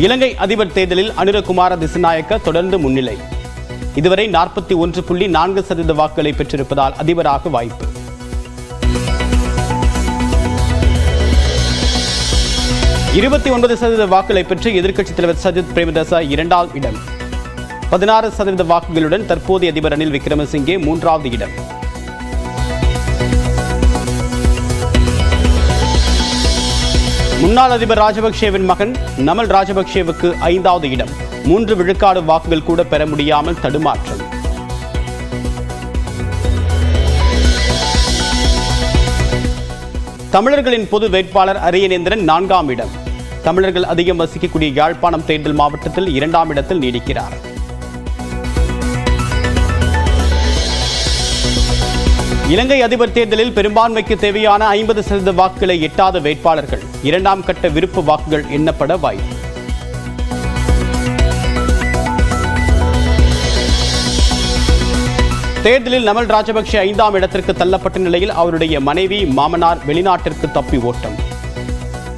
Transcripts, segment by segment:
இலங்கை அதிபர் தேர்தலில் அனுரகுமார திசாநாயக்க தொடர்ந்து முன்னிலை. இதுவரை 41.4% வாக்குகளை பெற்றிருப்பதால் அதிபராக வாய்ப்பு. இருபத்தி 29% வாக்குகளை பெற்று எதிர்க்கட்சித் தலைவர் சஜித் பிரேமதாச 2வது இடம். 16% வாக்குகளுடன் தற்போதைய அதிபர் ரணில் விக்ரமசிங்கே 3வது இடம். முன்னாள் அதிபர் ராஜபக்சேவின் மகன் நமல் ராஜபக்சேவுக்கு 5வது இடம். 3 விழுக்காடு வாக்குகள் கூட பெற முடியாமல் தடுமாற்றம். தமிழர்களின் பொது வேட்பாளர் அரியநேந்திரன் 4ஆம் இடம். தமிழர்கள் அதிகம் வசிக்கக்கூடிய யாழ்ப்பாணம் தேர்தல் மாவட்டத்தில் 2ஆம் இடத்தில் நீடிக்கிறார். இலங்கை அதிபர் தேர்தலில் பெரும்பான்மைக்கு தேவையான 50% வாக்குகளை எட்டாத வேட்பாளர்கள் 2ஆம் கட்ட விருப்ப வாக்குகள் எண்ணப்பட வாய்ப்பு. தேர்தலில் நமல் ராஜபக்சே 5ஆம் இடத்திற்கு தள்ளப்பட்ட நிலையில் அவருடைய மனைவி மாமனார் வெளிநாட்டிற்கு தப்பி ஓட்டம்.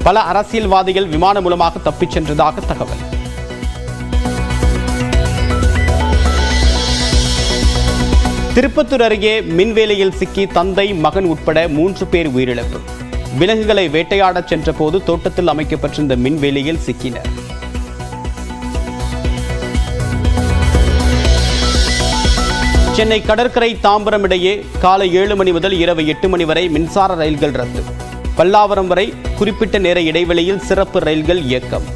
பல அரசியல்வாதிகள் விமானம் மூலமாக தப்பிச் சென்றதாக தகவல். திருப்பத்தூர் அருகே மின்வேலையில் சிக்கி தந்தை மகன் உட்பட 3 பேர் உயிரிழப்பு. விலங்குகளை வேட்டையாடச் சென்ற போது தோட்டத்தில் அமைக்கப்பட்டிருந்த மின்வேலையில் சிக்கினர். சென்னை கடற்கரை தாம்பரம் இடையே காலை 7 மணி முதல் இரவு 8 மணி வரை மின்சார ரயில்கள் ரத்து. பல்லாவரம் வரை குறிப்பிட்ட நேர இடைவெளியில் சிறப்பு ரயில்கள் இயக்கம்.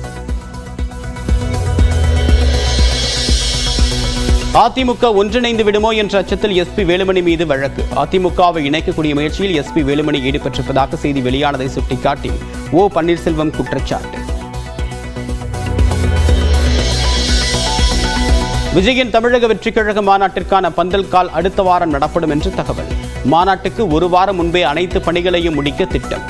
அதிமுக ஒன்றிணைந்து விடுமோ என்ற அச்சத்தில் எஸ்பி வேலுமணி மீது வழக்கு. அதிமுகவை இணைக்கக்கூடிய முயற்சியில் எஸ்பி வேலுமணி ஈடுபட்டிருப்பதாக செய்தி வெளியானதை சுட்டிக்காட்டி ஓ பன்னீர்செல்வம் குற்றச்சாட்டு. விஜயின் தமிழக வெற்றிக் கழக மாநாட்டிற்கான பந்தல் கால் அடுத்த வாரம் நடப்படும் என்று தகவல். மாநாட்டுக்கு 1 வாரம் முன்பே அனைத்து பணிகளையும் முடிக்க திட்டம்.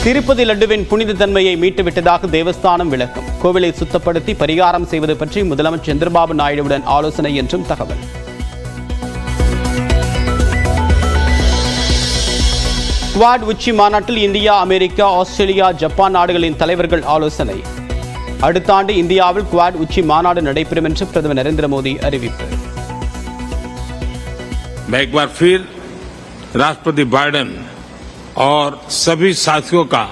திருப்பதி லட்டுவின் புனித தன்மையை மீட்டுவிட்டதாக தேவஸ்தானம் விளக்கம். கோவிலை சுத்தப்படுத்தி பரிகாரம் செய்வது பற்றி முதலமைச்சர் சந்திரபாபு நாயுடுவுடன் ஆலோசனை என்றும் தகவல். குவாட் உச்சி மாநாட்டில் இந்தியா, அமெரிக்கா, ஆஸ்திரேலியா, ஜப்பான் நாடுகளின் தலைவர்கள் ஆலோசனை. அடுத்த ஆண்டு இந்தியாவில் குவாட் உச்சி மாநாடு நடைபெறும் என்று பிரதமர் நரேந்திர மோடி அறிவிப்பு. राष्ट्रपति बाइडेन और सभी साथियों का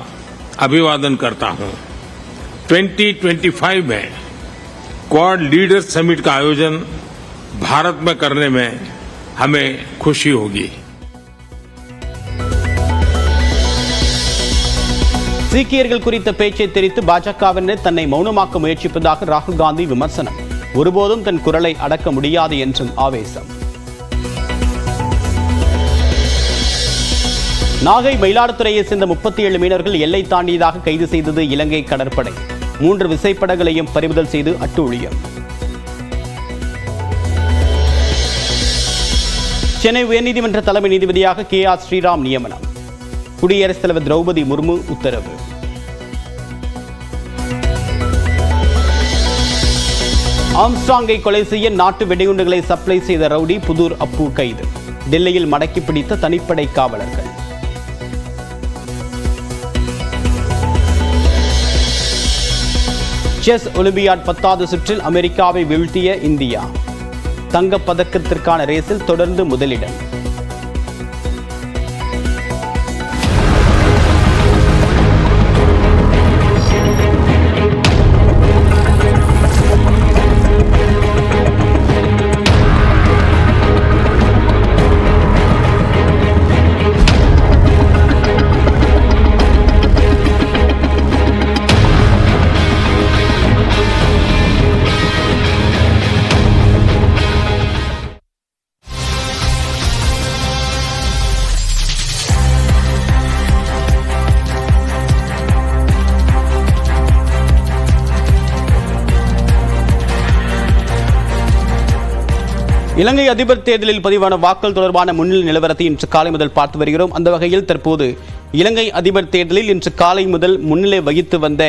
अभिवादन करता हूं। 2025 में क्वाड लीडर्स समिट का आयोजन भारत में करने में हमें खुशी होगी। சீக்கியர்கள் குறித்த பேச்சை தெரிவித்து பாஜகவினர் தன்னை மௌனமாக்க முயற்சிப்பதாக ராகுல் காந்தி விமர்சனம். ஒருபோதும் தன் குரலை அடக்க முடியாது என்றும் ஆவேசம். நாகை மயிலாடுதுறையை சேர்ந்த 37 மீனவர்கள் எல்லை தாண்டியதாக கைது செய்தது இலங்கை கடற்படை. 3 விசைப்படகுகளையும் பறிமுதல் செய்து அட்டூழியம். சென்னை உயர்நீதிமன்ற தலைமை நீதிபதியாக KR ஸ்ரீராம் நியமனம். குடியரசுத் தலைவர் திரௌபதி முர்மு உத்தரவு. ஆம்ஸ்ட்ராங்கை கொலை செய்ய நாட்டு வெடிகுண்டுகளை சப்ளை செய்த ரவுடி புதூர் அப்பு கைது. டெல்லியில் மடக்கி பிடித்த தனிப்படை காவலர்கள். செஸ் ஒலிம்பியாட் 10வது சுற்றில் அமெரிக்காவை வீழ்த்திய இந்தியா. தங்கப் பதக்கத்திற்கான ரேஸில் தொடர்ந்து முதலிடம். இலங்கை அதிபர் தேர்தலில் பதிவான வாக்கள் தொடர்பான முன்னிலை நிலவரத்தை இன்று காலை முதல் பார்த்து வருகிறோம். அந்த வகையில் தற்போது இலங்கை அதிபர் தேர்தலில் இன்று காலை முதல் முன்னிலை வகித்து வந்த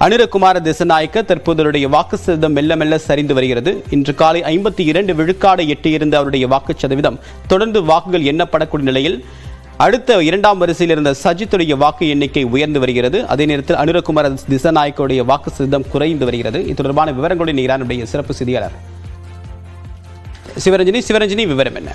அனுரகுமார திசாநாயக்க தற்போது வாக்கு சதவீதம் மெல்ல மெல்ல சரிந்து வருகிறது. இன்று காலை 52 விழுக்காடு எட்டியிருந்த அவருடைய வாக்கு சதவீதம் தொடர்ந்து வாக்குகள் எண்ணப்படக்கூடிய நிலையில் அடுத்த இரண்டாம் வரிசையில் இருந்த சஜித்துடைய வாக்கு எண்ணிக்கை உயர்ந்து வருகிறது. அதே நேரத்தில் அனுரகுமார திசாநாயக்கவுடைய வாக்கு சதவீதம் குறைந்து வருகிறது. இது தொடர்பான விவரங்களுடன் ஈரானுடைய சிறப்பு செய்தியாளர் சிவரஞ்சனி, விவரம் என்ன?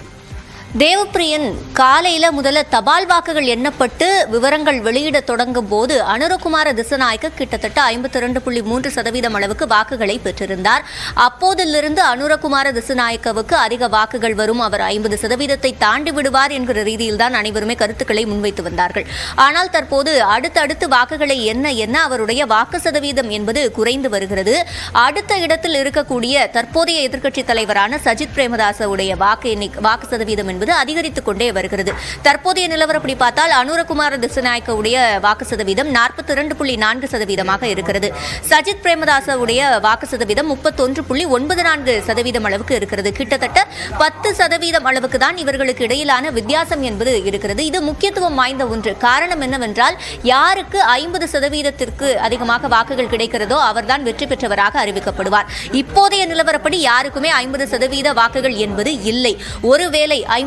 தேவப்பிரியன், காலையில முதல்ல தபால் வாக்குகள் எண்ணப்பட்டு விவரங்கள் வெளியிட தொடங்கும் போது அனுரகுமார திசாநாயக்க கிட்டத்தட்ட 52.3% அளவுக்கு வாக்குகளை பெற்றிருந்தார். அப்போதிலிருந்து அனுரகுமார திசாநாயக்கவுக்கு அதிக வாக்குகள் வரும், அவர் 50% தாண்டி விடுவார் என்கிற ரீதியில் தான் அனைவருமே கருத்துக்களை முன்வைத்து வந்தார்கள். ஆனால் தற்போது அடுத்தடுத்து வாக்குகளை எண்ண அவருடைய வாக்கு சதவீதம் என்பது குறைந்து வருகிறது. அடுத்த இடத்தில் இருக்கக்கூடிய தற்போதைய எதிர்க்கட்சித் தலைவரான சஜித் பிரேமதாசவுடைய வாக்கு சதவீதம் என்பது அதிகரித்துக் கொண்டே வருகிறது. தற்போதைய நிலவரப்படி பார்த்தால் அனுரகுமார திசாநாயக்கவுடைய வாக்கு சதவீதம் 42.4% இருக்கிறது. சஜித் பிரேமதாசவுடைய வாக்கு சதவீதம் 31.94% அளவுக்கு இருக்கிறது. கிட்டத்தட்ட 10% அளவுக்கு தான் இவர்களுக்கு இடையிலான வித்தியாசம் என்பது இருக்கிறது. இது முக்கியத்துவம் வாய்ந்த ஒன்று. காரணம் என்னவென்றால், யாருக்கு 50% அதிகமாக வாக்குகள் கிடைக்கிறதோ அவர்தான் வெற்றி பெற்றவராக அறிவிக்கப்படுவார். இப்போதைய நிலவரப்படி யாருக்குமே 50% வாக்குகள் என்பது இல்லை. ஒருவேளை 50%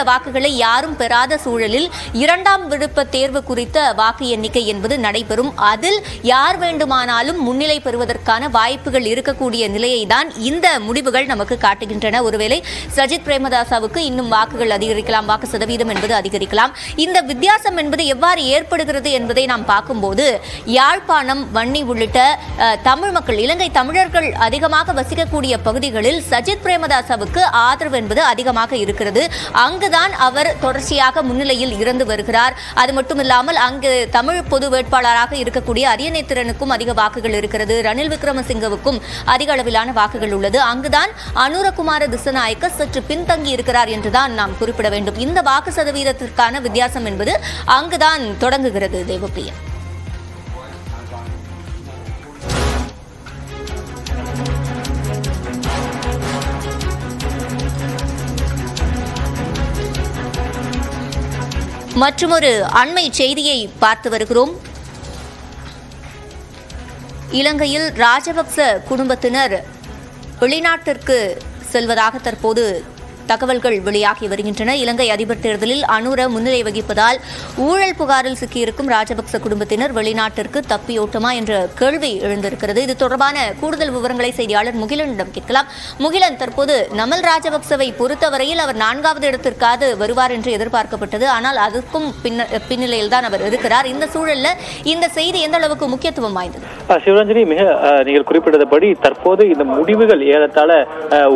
வாக்குகளை யாரும் பெறாத சூழலில் இரண்டாம் விருப்ப தேர்வு குறித்த வாக்கு எண்ணிக்கை என்பது நடைபெறும். அதில் யார் வேண்டுமானாலும் முன்னிலை பெறுவதற்கான வாய்ப்புகள் இருக்கக்கூடிய நிலையை தான் இந்த முடிவுகள் நமக்கு காட்டுகின்றன. ஒருவேளை சஜித் பிரேமதாசாவுக்கு இன்னும் வாக்குகள் அதிகரிக்கலாம், வாக்கு சதவீதம் என்பது அதிகரிக்கலாம். இந்த வித்தியாசம் என்பது எவ்வாறு ஏற்படுகிறது என்பதை நாம் பார்க்கும்போது, யாழ்ப்பாணம், வன்னி உள்ளிட்ட தமிழ் மக்கள், இலங்கை தமிழர்கள் அதிகமாக வசிக்கக்கூடிய பகுதிகளில் சஜித் பிரேமதாசாவுக்கு ஆதரவு என்பது அதிகமாக இருக்கிறது. அங்குதான் அவர் தொடர்ச்சியாக முன்னிலையில் இருந்து வருகிறார். அது மட்டுமில்லாமல் அங்கு தமிழ் பொது வேட்பாளராக இருக்கக்கூடிய அரியநேத்திரனுக்கும் அதிக வாக்குகள் இருக்கிறது. ரணில் விக்ரமசிங்கவுக்கும் அதிக அளவிலான வாக்குகள் உள்ளது. அங்குதான் அனுரகுமார திசாநாயக்க சற்று பின்தங்கி இருக்கிறார் என்றுதான் நாம் குறிப்பிட வேண்டும். இந்த வாக்கு சதவீதத்திற்கான வித்தியாசம் என்பது அங்குதான் தொடங்குகிறது. தேவப்பிரியா, மற்றொரு அண்மை செய்தியை பார்த்து வருகிறோம். இலங்கையில் ராஜபக்ச குடும்பத்தினர் வெளிநாட்டிற்கு செல்வதாக தற்போது தகவல்கள் வெளியாகி வருகின்றன. இலங்கை அதிபர் தேர்தலில் அனுர முன்னிலை வகிப்பதால் ஊழல் புகாரில் சிக்கியிருக்கும் ராஜபக்ச குடும்பத்தினர் வெளிநாட்டிற்கு தப்பியோட்டமா என்ற கேள்வி எழுந்திருக்கிறது. இது தொடர்பான கூடுதல் விவரங்களை செய்தியாளர் முகிலனிடம் கேட்கலாம். முகிலன், தற்போது நமல் ராஜபக்சவை பொறுத்தவரையில் அவர் 4வது இடத்திற்காவது வருவார் என்று எதிர்பார்க்கப்பட்டது. ஆனால் அதற்கும் பின்னிலையில் தான் அவர் இருக்கிறார். இந்த சூழல்ல இந்த செய்தி எந்த அளவுக்கு முக்கியத்துவம் வாய்ந்தது? சிவரஞ்சனி, நீங்கள் குறிப்பிட்டபடி தற்போது இந்த முடிவுகள் ஏறத்தாழ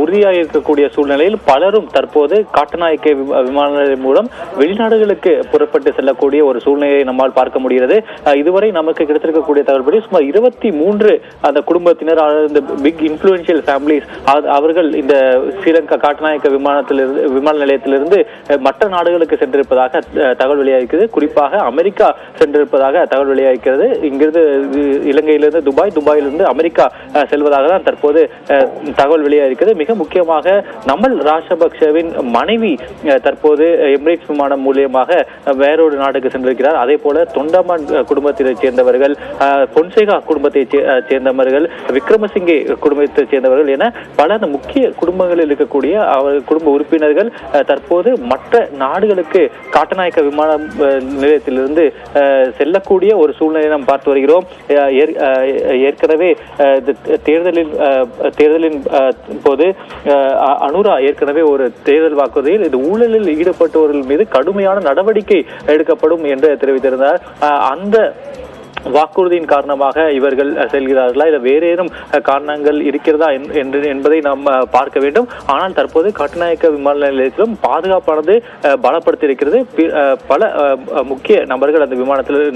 உறுதியாக இருக்கக்கூடிய சூழ்நிலையில் பலரும் தற்போது காட்டுநாயக்க விமான நிலையம் மூலம் வெளிநாடுகளுக்கு புறப்பட்டு செல்லக்கூடிய ஒரு சூழ்நிலையை நம்மால் பார்க்க முடிகிறது. இதுவரை நமக்கு கிடைத்திருக்கக்கூடிய தகவல்படி சுமார் 23 அந்த குடும்பத்தினர், இந்த பிக் இன்ஃப்ளூயன்ஷியல் ஃபேமிலிஸ், அவர்கள் இந்த ஸ்ரீலங்கா காட்டுநாயக்க விமான நிலையத்திலிருந்து மற்ற நாடுகளுக்கு சென்றிருப்பதாக தகவல் வெளியாகிறது. குறிப்பாக அமெரிக்கா சென்றிருப்பதாக தகவல் வெளியாகிறது. இங்கிருந்து இலங்கையிலிருந்து துபாயிலிருந்து அமெரிக்கா செல்வதாக தான் தற்போது தகவல் வெளியாகிறது. மிக முக்கியமாக நமல் ராஜபக்சவின் மனைவி தற்போது எமிரேட்ஸ் விமானம் மூலியமாக வேறொரு நாட்டுக்கு சென்றிருக்கிறார். அதே போல தொண்டமான் குடும்பத்தை சேர்ந்தவர்கள், பொன்சேகா குடும்பத்தை சேர்ந்தவர்கள், விக்ரமசிங்கே குடும்பத்தை சேர்ந்தவர்கள் என பல முக்கிய குடும்பங்களில் இருக்கக்கூடிய குடும்ப உறுப்பினர்கள் தற்போது மற்ற நாடுகளுக்கு காட்டுநாயக்க விமான நிலையத்திலிருந்து செல்லக்கூடிய ஒரு சூழ்நிலையை நாம் பார்த்து வருகிறோம். ஏற்கனவே தேர்தலின் போது அனுரா ஏற்கனவே ஒரு தேர்தல் வாக்குறுதியில் இது ஊழலில் ஈடுபட்டவர்கள் மீது கடுமையான நடவடிக்கை எடுக்கப்படும் என்று தெரிவித்திருந்தார். அந்த வாக்குறுதியின் காரணமாக இவர்கள் செல்கிறார்களா, இல்ல வேற ஏதும் காரணங்கள் இருக்கிறதா என்பதை நாம் பார்க்க வேண்டும். ஆனால் தற்போது கட்டுநாயக்க விமான நிலையத்திலும் பாதுகாப்பானது பலப்படுத்தியிருக்கிறது. பல முக்கிய நபர்கள் அந்த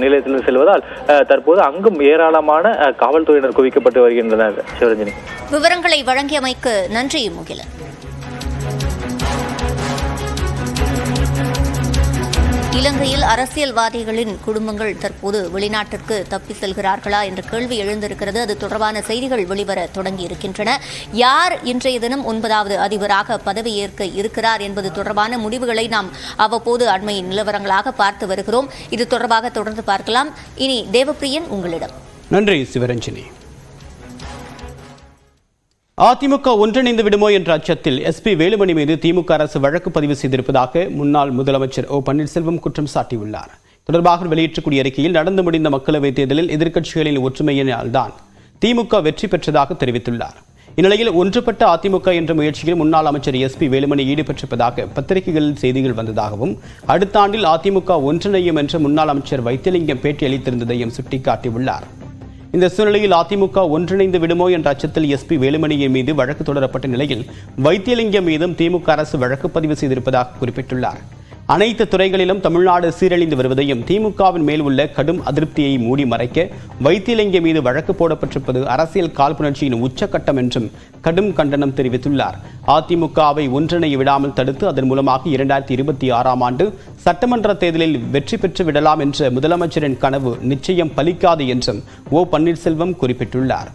நிலையத்தில் செல்வதால் தற்போது அங்கும் ஏராளமான காவல்துறையினர் குவிக்கப்பட்டு வருகின்றனர். சிவரஞ்சனி, விவரங்களை வழங்கியமைக்கு நன்றி முகிலன். இலங்கையில் அரசியல்வாதிகளின் குடும்பங்கள் தற்போது வெளிநாட்டிற்கு தப்பி செல்கிறார்களா என்ற கேள்வி எழுந்திருக்கிறது. அது தொடர்பான செய்திகள் வெளிவர தொடங்கி இருக்கின்றன. யார் இன்றைய தினம் 9வது அதிபராக பதவியேற்க இருக்கிறார் என்பது தொடர்பான முடிவுகளை நாம் அவ்வப்போது அண்மை நிலவரங்களாக பார்த்து வருகிறோம். இது தொடர்பாக தொடர்ந்து பார்க்கலாம். இனி தேவப்பிரியன், உங்களிடம். நன்றி சிவரஞ்சனி. அதிமுக ஒன்றிணைந்து விடுமோ என்ற அச்சத்தில் எஸ்பி வேலுமணி மீது திமுக அரசு வழக்கு பதிவு செய்திருப்பதாக முன்னாள் முதலமைச்சர் ஓ பன்னீர்செல்வம் குற்றம் சாட்டியுள்ளார். தொடர்பாக வெளியிட்டக்கூடிய அறிக்கையில் நடந்து முடிந்த மக்களவைத் தேர்தலில் எதிர்க்கட்சிகளின் ஒற்றுமையினால்தான் திமுக வெற்றி பெற்றதாக தெரிவித்துள்ளார். இந்நிலையில் ஒன்றுபட்ட அதிமுக என்ற முயற்சியில் முன்னாள் அமைச்சர் எஸ்பி வேலுமணி ஈடுபட்டிருப்பதாக பத்திரிகைகளில் செய்திகள் வந்ததாகவும் அடுத்த ஆண்டில் அதிமுக ஒன்றிணையும் என்று முன்னாள் அமைச்சர் வைத்திலிங்கம் பேட்டியளித்திருந்ததையும் சுட்டிக்காட்டியுள்ளார். இந்த சூழ்நிலையில் அதிமுக ஒன்றிணைந்து விடுமோ என்ற அச்சத்தில் எஸ்பி வேலுமணியின் மீது வழக்கு தொடரப்பட்ட நிலையில் வைத்திலிங்கம் மீதும் திமுக அரசு வழக்கு பதிவு செய்திருப்பதாக குறிப்பிட்டுள்ளார். அனைத்து துறைகளிலும் தமிழ்நாடு சீரழிந்து வருவதையும் திமுகவின் மேல் உள்ள கடும் அதிருப்தியை மூடி மறைக்க வைத்திலிங்கம் மீது வழக்கு போடப்பட்டிருப்பது அரசியல் காழ்ப்புணர்ச்சியின் உச்சக்கட்டம் என்றும் கடும் கண்டனம் தெரிவித்துள்ளார். அதிமுகவை ஒன்றிணைய விடாமல் தடுத்து அதன் மூலமாக 2026ஆம் ஆண்டு சட்டமன்ற தேர்தலில் வெற்றி பெற்று விடலாம் என்ற முதலமைச்சரின் கனவு நிச்சயம் பலிக்காது என்றும் ஓ பன்னீர்செல்வம் குறிப்பிட்டுள்ளார்.